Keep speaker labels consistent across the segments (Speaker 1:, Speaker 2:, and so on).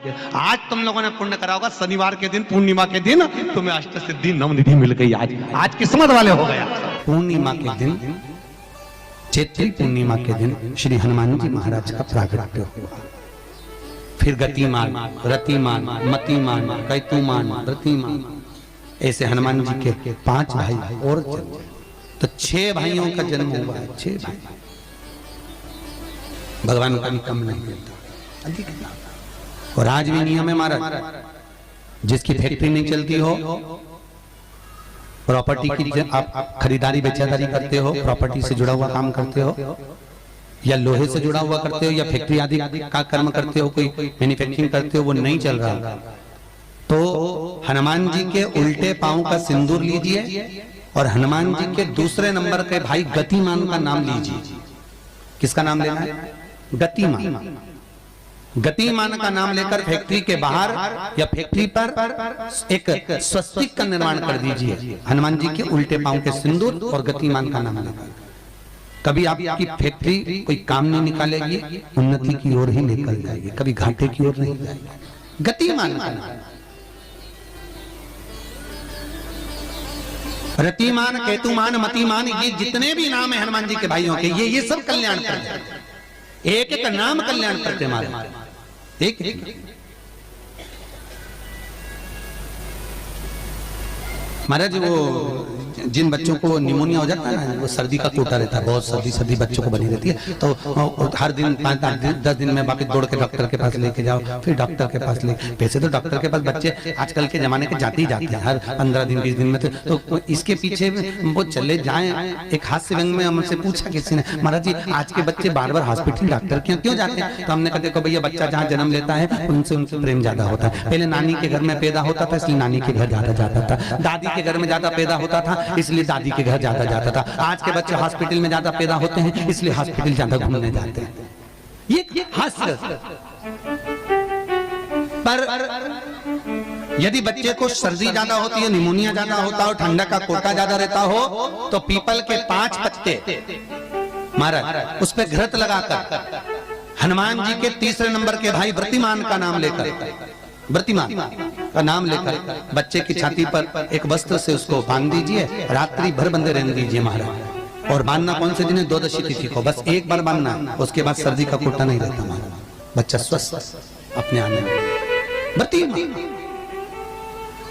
Speaker 1: आज तुम लोगों ने पुण्य करा होगा, शनिवार के दिन पूर्णिमा के दिन तुम्हें अष्ट सिद्धि नवनिधि मिल गई। आज किस्मत वाले हो गया। पूर्णिमा के दिन, चैत्री पूर्णिमा के दिन श्री हनुमान जी महाराज का प्रागट्य हुआ। फिर गतिमान, रतिमान, मतिमान, कैतुमान, रतिमान, ऐसे हनुमान जी के 5 भाई और जन्म, तो 6 भाइयों का जन्म हुआ है। 6 भाई, भगवान का भी कम नहीं मिलता, अधिक ना। और आज भी नियम है महाराज, जिसकी फैक्ट्री नहीं चलती हो, प्रॉपर्टी की आप खरीदारी बेचादारी करते हो, प्रॉपर्टी से जुड़ा हुआ काम करते हो, या लोहे से जुड़ा हुआ करते हो, या फैक्ट्री आदि का कर्म करते हो, कोई मैन्युफैक्चरिंग करते हो, वो नहीं चल रहा, तो हनुमान जी के उल्टे पांव का सिंदूर लीजिए और हनुमान जी के दूसरे नंबर के भाई गतिमान का नाम लीजिए। किसका नाम लेना है? गतिमान। गतिमान का नाम लेकर फैक्ट्री के बाहर या फैक्ट्री पर एक स्वस्तिक का निर्माण कर दीजिए, हनुमान जी के उल्टे पांव के सिंदूर और गतिमान का नाम लेकर। कभी आपकी फैक्ट्री कोई काम नहीं निकालेगी, उन्नति की ओर ही निकल जाएगी, कभी घाटे की ओर नहीं जाएगी। गतिमान का नाम, रतिमान, केतुमान, मतिमान, ये जितने भी नाम है हनुमान जी के भाइयों के, ये सब कल्याण करते हैं। एक एक नाम कल्याण करते हमारे, एक महाराज। वो जिन बच्चों को निमोनिया हो जाता है ना, वो सर्दी का कोटा रहता है, बहुत सर्दी बच्चों को बनी रहती है, तो हर दिन 5-10 दिन में वापस दौड़ के डॉक्टर के पास लेके जाओ, फिर डॉक्टर के पास ले। वैसे तो डॉक्टर के पास बच्चे आजकल के जमाने के जाते ही जाते हैं, हर 15 दिन 20 दिन में। तो इसके पीछे वो चले जाएं। एक हास्य व्यंग में हमसे पूछा किसी ने, महाराज जी आज के बच्चे बार बार हॉस्पिटल डॉक्टर क्यों जाते हैं? तो हमने कहा देखो भैया, बच्चा जहाँ जन्म लेता है उनसे प्रेम ज्यादा होता है। पहले नानी के घर में पैदा होता था, इसलिए नानी के घर ज्यादा जाता था। दादी के घर में ज्यादा पैदा होता था, इसलिए दादी के घर ज्यादा जाता था। आज के बच्चे हॉस्पिटल में ज्यादा पैदा होते हैं, इसलिए हॉस्पिटल ज्यादा घूमने जाते हैं। ये हास्य। पर यदि बच्चे को सर्दी ज्यादा होती है, निमोनिया ज्यादा होता हो, ठंडा का कोटा ज्यादा रहता हो, तो पीपल के 5 पत्ते महाराज उस पर घृत लगाकर हनुमान जी के तीसरे नंबर के भाई व्रतिमान का नाम लेकर, व्रतिमान का नाम लेकर बच्चे की छाती पर एक वस्त्र से उसको बांध दीजिए, रात्रि भर बंधे रहने दीजिए महाराज। और बांधना कौन से दिन है? 12 तिथि को, बस एक बार बांधना, उसके बाद सर्दी का कोटा नहीं रहता महाराज, बच्चा स्वस्थ अपने आने में। व्रतिमान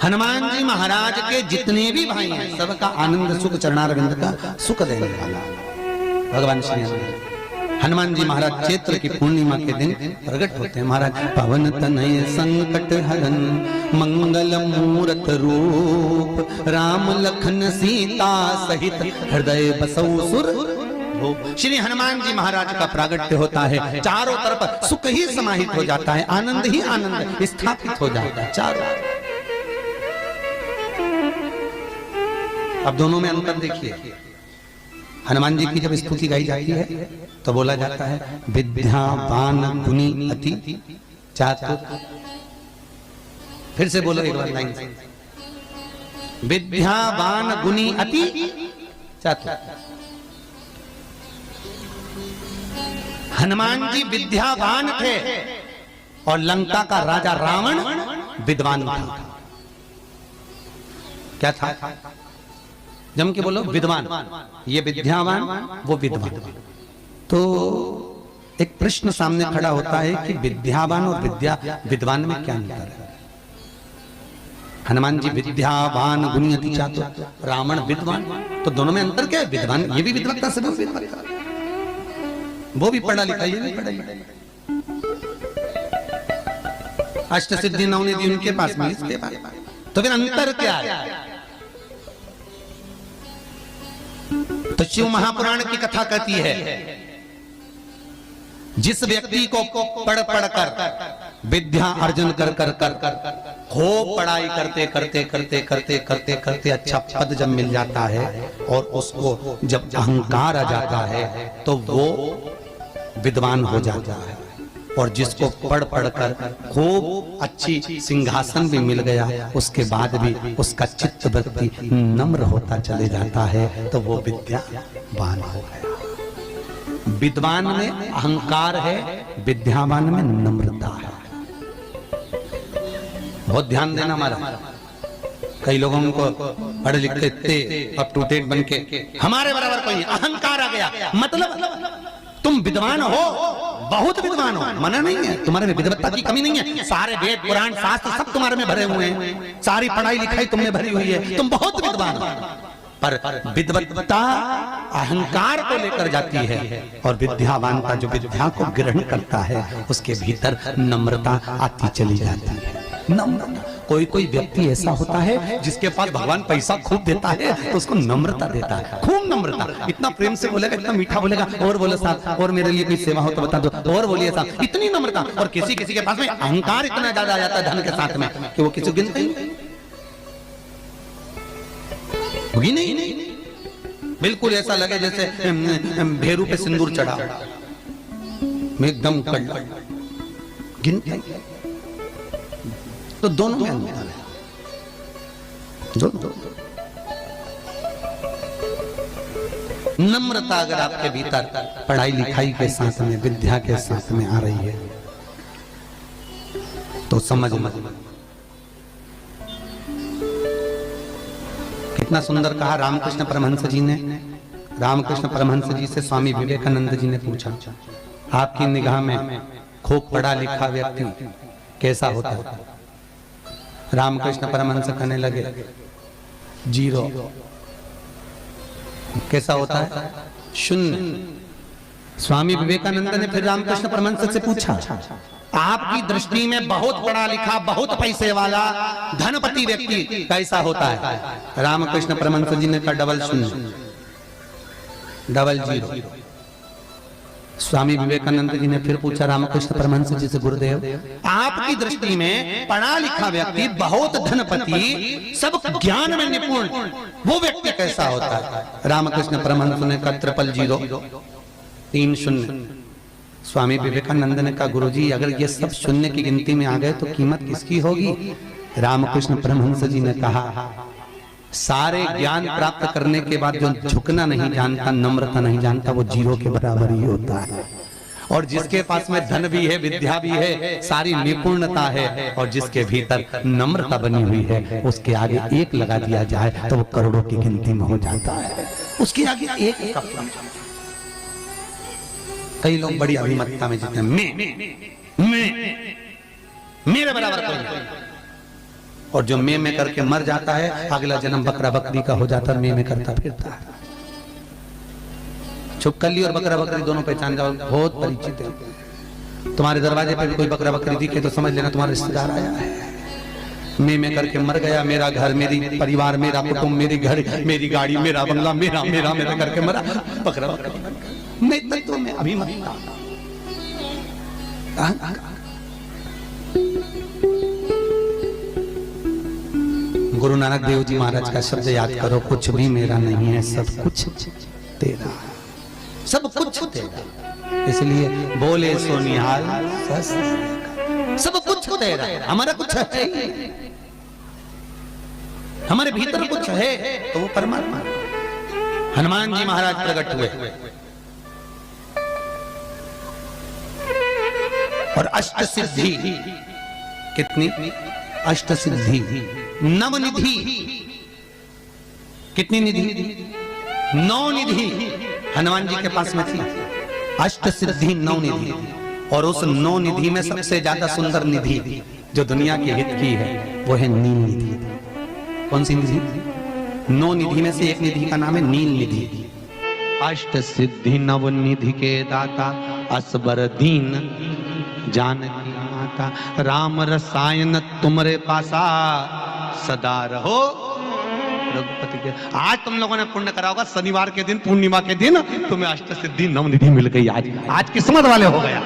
Speaker 1: हनुमान जी महाराज के जितने भी भाई हैं, सबका आनंद सुख चरणारविंद का सुख देने वाला भगवान श्री हनुमान जी महाराज चैत्र की पूर्णिमा के दिन प्रकट होते हैं महाराज। पवन तनय संकट हरन मंगल मूरत रूप, राम लखन सीता सहित हृदय बसौ सुर। श्री हनुमान जी महाराज का प्रागट्य होता है, चारों तरफ सुख ही समाहित हो जाता है, आनंद ही आनंद स्थापित हो जाता है चारों। अब दोनों में अंतर देखिए। हनुमान जी की जब स्तुति गाई जाती है तो बोला जाता है विद्यावान गुणी अति चातुर। फिर से बोलो एक बार लाइन से, विद्यावान गुणी अति चातुर। हनुमान जी विद्यावान थे और लंका का राजा रावण विद्वान था। क्या था? जम के बोलो, विद्वान। ये विद्यावान, वो विद्वान। तो एक प्रश्न सामने खड़ा होता है कि विद्यावान और विद्वान में क्या अंतर है? हनुमान जी विद्यावान गुणी अति चातुर, रावण विद्वान, तो दोनों में अंतर क्या है? विद्वान ये भी विद्वत्ता से वो भी पढ़ा लिखा, ये भी पढ़ा लिखा। अष्ट सिद्धि नवनिधि उनके पास में, इसके पास। तो फिर अंतर क्या है? तो शिव महापुराण की कथा कहती है, जिस व्यक्ति को पढ़ कर विद्या अर्जन कर खूब पढ़ाई करते करते अच्छा पद जब मिल जाता है और उसको जब अहंकार आ जाता है तो वो विद्वान हो जाता है। और जिसको पढ़ कर खूब अच्छी सिंहासन भी मिल गया, उसके बाद भी उसका चित्त वृत्ति नम्र होता चले जाता है, तो वो विद्यावान हो गया। विद्वान में अहंकार है, विद्यावान में नम्रता है। बहुत ध्यान देना हमारा। कई लोगों को पढ़े लिखे थे अप टू डेट बन के हमारे बराबर कोई अहंकार आ गया। मतलब तुम विद्वान हो, बहुत विद्वान हो, मना नहीं है, तुम्हारे में विद्वत्ता की कमी नहीं है। सारे वेद पुराण शास्त्र सब तुम्हारे में भरे हुए हैं, सारी पढ़ाई लिखाई तुमने भरी हुई है, तुम बहुत विद्वान हो। पर विद्वत्ता अहंकार को लेकर जाती है, और विद्यावान का जो विद्या को ग्रहण करता है उसके भीतर नम्रता आती चली जाती है। नम्रता, कोई कोई व्यक्ति ऐसा होता है जिसके पास भगवान पैसा खूब देता है तो उसको नम्रता देता है, खूब नम्रता, इतना प्रेम से बोलेगा, इतना मीठा बोलेगा, और बोले साहब और मेरे लिए कोई सेवा हो तो बता दो, और बोलिए साहब, इतनी नम्रता। और किसी किसी के पास में अहंकार इतना ज्यादा आ जाता है धन के साथ में कि वो किसी गिनते ही नहीं। बिल्कुल ऐसा लगे जैसे भेरू पे सिंदूर चढ़ा, एकदम गिनते। तो दोनों में अंतर है, दोनों। नम्रता अगर आपके भीतर पढ़ाई लिखाई के साथ में, विद्या के साथ में आ रही है तो समझ मत। कितना सुंदर कहा रामकृष्ण परमहंस जी ने। रामकृष्ण परमहंस जी से स्वामी विवेकानंद जी ने पूछा, आपकी निगाह में खूब पढ़ा लिखा व्यक्ति कैसा होता है? रामकृष्ण परमहंस कहने लगे, जीरो। कैसा होता है? शून्य। स्वामी विवेकानंद ने फिर रामकृष्ण परमहंस से पूछा, आपकी दृष्टि में बहुत पढ़ा लिखा, बहुत पैसे वाला, धनपति व्यक्ति कैसा होता है? रामकृष्ण परमहंस जी ने कहा, डबल शून्य, डबल जीरो। स्वामी विवेकानंद जी ने फिर पूछा रामकृष्ण परमहंस जी से, गुरुदेव आपकी दृष्टि में पढ़ा लिखा व्यक्ति, बहुत धनपति, सब ज्ञान में निपुण, वो व्यक्ति कैसा होता है? रामकृष्ण परमहंस ने कहा, ट्रिपल जीरो, 3 शून्य। स्वामी विवेकानंद ने कहा, गुरुजी अगर ये सब शून्य की गिनती में आ गए तो कीमत किसकी होगी? रामकृष्ण परमहंस जी ने कहा, सारे ज्ञान प्राप्त करने के बाद जो झुकना नहीं जानता, नम्रता नहीं जानता, वो जीरो के बराबर ही होता है। और जिसके पास में धन भी है, विद्या भी है, सारी निपुणता है, और जिसके भीतर नम्रता बनी हुई है, उसके आगे एक लगा दिया जाए तो वो करोड़ों की गिनती में हो जाता है। उसके आगे एक का फल। कई लोग बड़ी अभिमतता में जीते हैं, मैं मेरे बराबर कोई नहीं। और जो मैं करके मर जाता है, अगला जन्म बकरा बकरी का हो जाता है, मैं करता फिरता है। छुपकली और बकरा बकरी दोनों पहचान जाओ, बहुत परिचित है। तुम्हारे दरवाजे पर भी कोई बकरा बकरी दिखे तो समझ लेना तुम्हारा रिश्तेदार आया है। मैं करके मर गया, मेरा घर, मेरी परिवार, मेरा कुटुंब, मेरी घर, मेरी गाड़ी, मेरा बंगला, मेरा मेरा मेरा करके मरा, बकरा बकरा। मैं तत्व में अभिमतता। गुरु नानक देव जी महाराज का शब्द याद करो, कुछ भी मेरा नहीं है, सब कुछ तेरा, सब कुछ तेरा। इसलिए बोले सो निहाल, सब कुछ तेरा, हमारा कुछ है, हमारे भीतर कुछ है तो वो परमात्मा। हनुमान जी महाराज प्रकट हुए और अष्ट सिद्धि, कितनी? अष्ट सिद्धि, नवनिधि। कितनी निधि? 9 निधि हनुमान जी के पास में थी। अष्ट सिद्धि 9 निधि, और उस 9 निधि में सबसे ज्यादा सुंदर निधि जो दुनिया के हित की है वो है नील निधि। कौन सी निधि? 9 निधि में से एक निधि का नाम है नील निधि। अष्ट सिद्धि नव निधि के दाता, असबर दीन जानकी माता, राम रसायन तुमरे पासा, सदा रहो रघुपति के। आज तुम लोगों ने पुण्य करा होगा, शनिवार के दिन, पूर्णिमा के दिन तुम्हें अष्ट सिद्धि नवनिधि मिल गई। आज किस्मत वाले हो गया,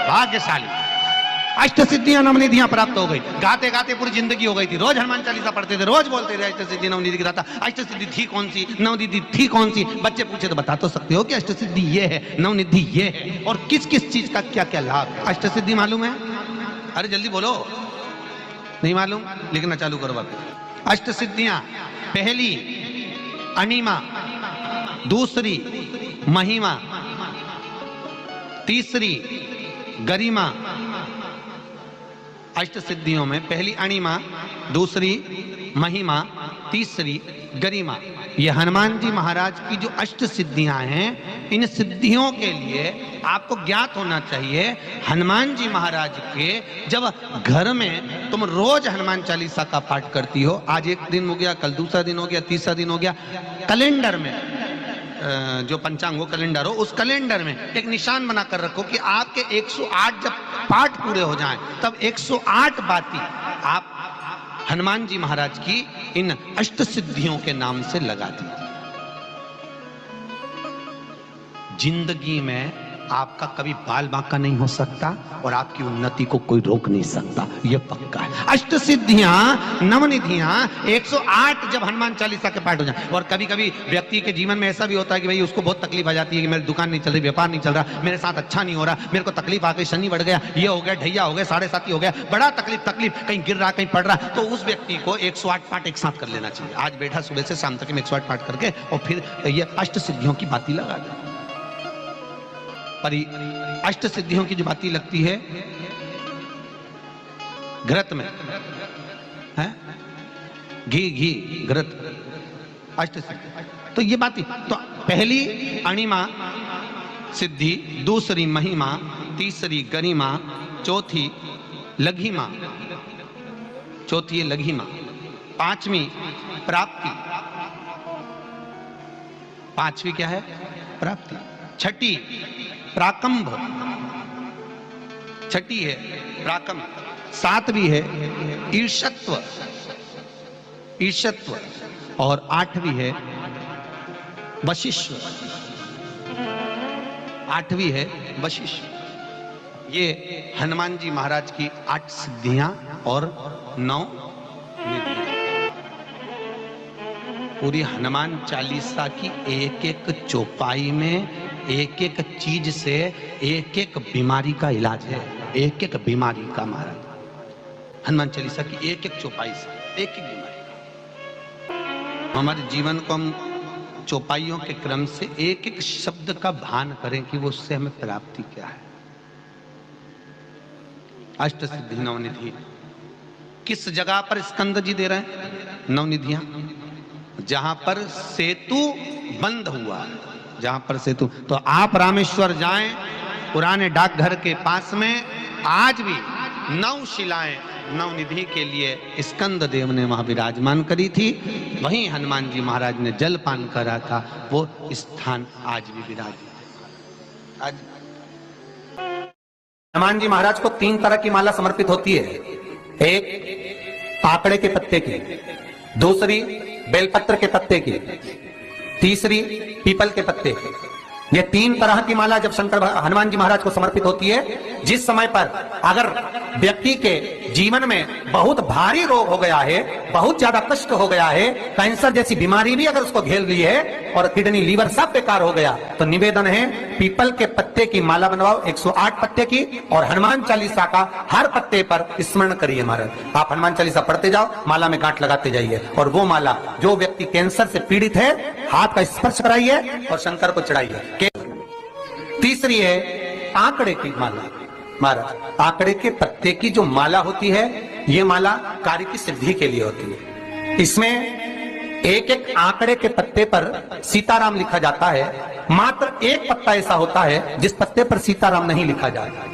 Speaker 1: भाग्यशाली। अष्ट सिद्धियां नवनिधियां प्राप्त हो गई। गाते गाते पूरी जिंदगी हो गई थी, रोज हनुमान चालीसा पढ़ते थे, रोज बोलते थे अष्ट सिद्धि नवनिधि गिराता। अष्ट सिद्धि थी कौन सी, नवनिधि थी कौन सी? बच्चे पूछे तो बता तो सकते हो कि अष्ट सिद्धि ये है, नवनिधि ये है, और किस किस चीज का क्या क्या लाभ है। अष्ट सिद्धि मालूम है? अरे जल्दी बोलो, नहीं मालूम? लिखना चालू करो बात। अष्ट सिद्धियां, पहली अनिमा, दूसरी महिमा, तीसरी गरिमा, अष्ट सिद्धियों में पहली अणिमा, दूसरी महिमा, तीसरी गरिमा। ये हनुमान जी महाराज की जो अष्ट सिद्धियां हैं, इन सिद्धियों के लिए आपको ज्ञात होना चाहिए, हनुमान जी महाराज के जब घर में तुम रोज हनुमान चालीसा का पाठ करती हो, आज एक दिन हो गया, कल दूसरा दिन हो गया, तीसरा दिन हो गया, कैलेंडर में जो पंचांग हो कैलेंडर हो, उस कैलेंडर में एक निशान बना कर रखो कि आपके 108 जब पाठ पूरे हो जाएं, तब 108 बाती आप हनुमान जी महाराज की इन अष्ट सिद्धियों के नाम से लगा दी। जिंदगी में आपका कभी बाल बांका नहीं हो सकता और आपकी उन्नति को कोई रोक नहीं सकता, यह पक्का है। अष्ट सिद्धियां, नवनिधियां, 108 जब हनुमान चालीसा के पाठ हो जाए। और कभी कभी व्यक्ति के जीवन में ऐसा भी होता है कि भाई उसको बहुत तकलीफ आ जाती है कि मेरी दुकान नहीं चल रही, व्यापार नहीं चल रहा, मेरे साथ अच्छा नहीं हो रहा, मेरे को तकलीफ आ गई, शनि बढ़ गया, ये हो गया, ढैया हो गया, 7.5 हो गया, बड़ा तकलीफ, कहीं गिर रहा, कहीं पड़ रहा, तो उस व्यक्ति को 108 पाठ एक साथ कर लेना चाहिए। आज बैठा सुबह से शाम तक 108 पाठ करके और फिर ये अष्ट सिद्धियों की बाती लगा दे। पर अष्ट सिद्धियों की जो बाती लगती है घृत में है, घी घृत, अष्ट सिद्धि, तो ये बाती, तो पहली अणिमा सिद्धि, दूसरी महिमा, तीसरी गरिमा, चौथी लघिमा, चौथी है लघिमा, पांचवी प्राप्ति, पांचवी क्या है? प्राप्ति। छठी प्राकंभ, छठी है प्राकंभ, सातवीं है ईर्षत्व, ईर्षत्व, और आठवीं है वशिष्व, आठवीं है वशिष्व। ये हनुमान जी महाराज की 8 सिद्धियां और 9 निधियां। पूरी हनुमान चालीसा की एक एक चौपाई में एक एक चीज से एक एक बीमारी का इलाज है, एक एक बीमारी का। महाराज हनुमान चालीसा की एक एक चौपाई से एक एक बीमारी का। हमारे जीवन को हम चौपाइयों के क्रम से एक एक शब्द का भान करें कि वो उससे हमें प्राप्ति क्या है। अष्ट सिद्धि नवनिधि किस जगह पर स्कंद जी दे रहे हैं? नवनिधियां जहां पर सेतु बंद हुआ, जहां पर सेतु, तो आप रामेश्वर जाएं, पुराने डाकघर के पास में आज भी 9 शिलाएं नवनिधि के लिए स्कंद देव ने वहां विराजमान करी थी। वहीं हनुमान जी महाराज ने जल पान करा था, वो स्थान आज भी विराजित। आज हनुमान जी महाराज को 3 तरह की माला समर्पित होती है। एक आकड़े के पत्ते की, दूसरी बेलपत्र के पत्ते की, तीसरी पीपल के पत्ते की। ये 3 तरह की माला जब शंकर हनुमान जी महाराज को समर्पित होती है, जिस समय पर अगर व्यक्ति के जीवन में बहुत भारी रोग हो गया है, बहुत ज्यादा कष्ट हो गया है, कैंसर जैसी बीमारी भी अगर उसको घेर ली है और किडनी लीवर सब बेकार हो गया, तो निवेदन है पीपल के पत्ते की माला बनवाओ, 108 पत्ते की, और हनुमान चालीसा का हर पत्ते पर स्मरण करिए। महाराज आप हनुमान चालीसा पढ़ते जाओ, माला में गांठ लगाते जाइए, और वो माला जो व्यक्ति कैंसर से पीड़ित है हाथ का स्पर्श कराइए और शंकर को चढ़ाइए। तीसरी है आंकड़े की माला। महाराज आंकड़े के पत्ते की जो माला होती है, ये माला कार्य की सिद्धि के लिए होती है। इसमें एक एक आंकड़े के पत्ते पर सीताराम लिखा जाता है। मात्र एक पत्ता ऐसा होता है जिस पत्ते पर सीताराम नहीं लिखा जाता।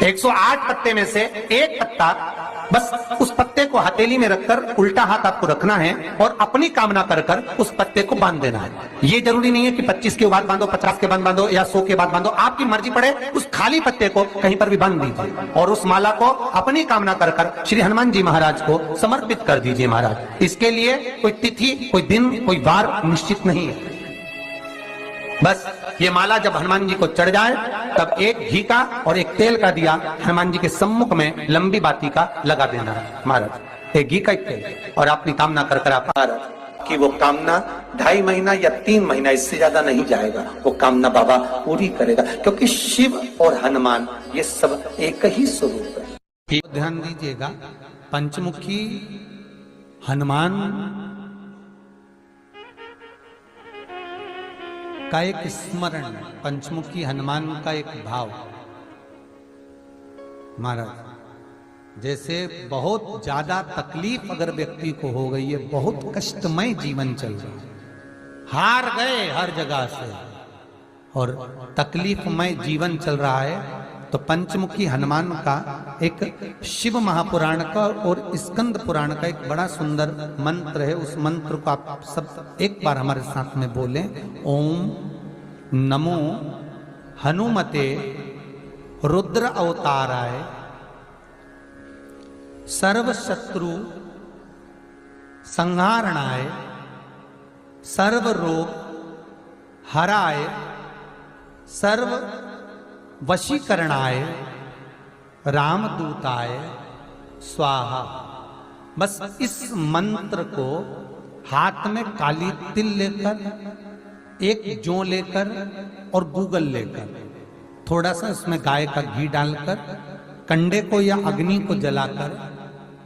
Speaker 1: 108 पत्ते में से एक पत्ता, बस उस पत्ते को हथेली में रखकर उल्टा हाथ आपको रखना है और अपनी कामना कर कर उस पत्ते को बांध देना है। ये जरूरी नहीं है कि 25 के बाद बांधो, 50 के बाद बांधो या 100 के बाद बांधो, आपकी मर्जी पड़े। उस खाली पत्ते को कहीं पर भी बांध दीजिए और उस माला को अपनी कामना कर कर श्री हनुमान जी महाराज को समर्पित कर दीजिए। महाराज इसके लिए कोई तिथि, कोई दिन, कोई वार निश्चित नहीं है। बस ये माला जब हनुमान जी को चढ़ जाए, तब एक घी का और एक तेल का दिया हनुमान जी के सम्मुख में लंबी बाती का लगा देना है। महाराज एक घी का, एक तेल, और अपनी कामना कर कर आप महाराज कि वो कामना 2.5 महीना या 3 महीना, इससे ज्यादा नहीं जाएगा, वो कामना बाबा पूरी करेगा, क्योंकि शिव और हनुमान ये सब एक ही स्वरूप है। ध्यान दीजिएगा, पंचमुखी हनुमान का एक स्मरण, पंचमुखी हनुमान का एक भाव। महाराज जैसे बहुत ज्यादा तकलीफ अगर व्यक्ति को हो गई है, बहुत कष्टमय जीवन चल रहा है, हार गए हर जगह से और तकलीफमय जीवन चल रहा है, तो पंचमुखी हनुमान का एक शिव महापुराण का और स्कंद पुराण का एक बड़ा सुंदर मंत्र है। उस मंत्र को आप सब एक बार हमारे साथ में बोलें। ओम नमो हनुमते रुद्र अवताराय सर्व शत्रु संहारणाय सर्व रोग हराय सर्व वशीकरणाय रामदूताय स्वाहा। बस इस मंत्र को हाथ में काली तिल लेकर, एक जौ लेकर और गूगल लेकर, थोड़ा सा इसमें गाय का घी डालकर, कंडे को या अग्नि को जलाकर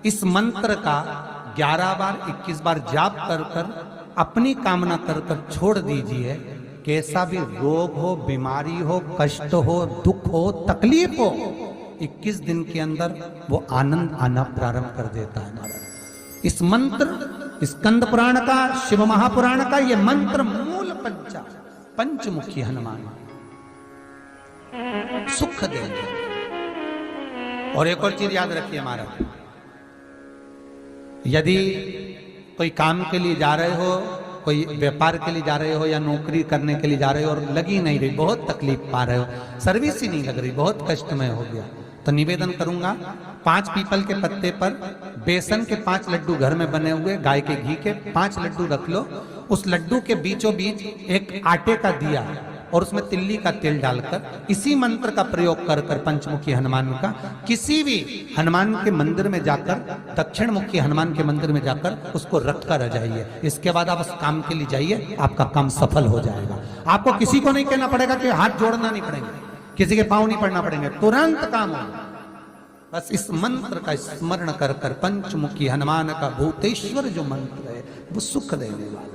Speaker 1: इस मंत्र का 11 बार 21 बार जाप कर कर अपनी कामना कर कर छोड़ दीजिए। कैसा भी रोग हो, बीमारी हो, कष्ट हो, दुख हो, तकलीफ हो, 21 दिन के अंदर वो आनंद आना प्रारंभ कर देता है। इस मंत्र स्कंद पुराण का, शिव महापुराण का ये मंत्र मूल पंचमुखी हनुमान सुख देंगे। और एक और चीज याद रखिए हमारा, यदि कोई काम के लिए जा रहे हो, कोई व्यापार के लिए जा रहे हो या नौकरी करने के लिए जा रहे हो और लगी नहीं रही, बहुत तकलीफ पा रहे हो, सर्विस ही नहीं लग रही, बहुत कष्टमय हो गया, तो निवेदन करूंगा 5 पीपल के पत्ते पर बेसन के 5 लड्डू घर में बने हुए गाय के घी के 5 लड्डू रख लो। उस लड्डू के बीचों बीच एक आटे का दिया और उसमें तिल्ली का तेल डालकर इसी मंत्र का प्रयोग कर कर पंचमुखी हनुमान का किसी भी हनुमान के मंदिर में जाकर, दक्षिण मुखी हनुमान के मंदिर में जाकर उसको रख कर आ जाइए। इसके बाद आप उस काम के लिए जाइए, आपका काम सफल हो जाएगा। आपको किसी को नहीं कहना पड़ेगा कि हाथ जोड़ना नहीं पड़ेगा, किसी के पांव नहीं पड़ना पड़ेंगे, तुरंत काम होगा। बस इस मंत्र का स्मरण कर कर पंचमुखी हनुमान का भूतेश्वर जो मंत्र है वो सुख देने वाला।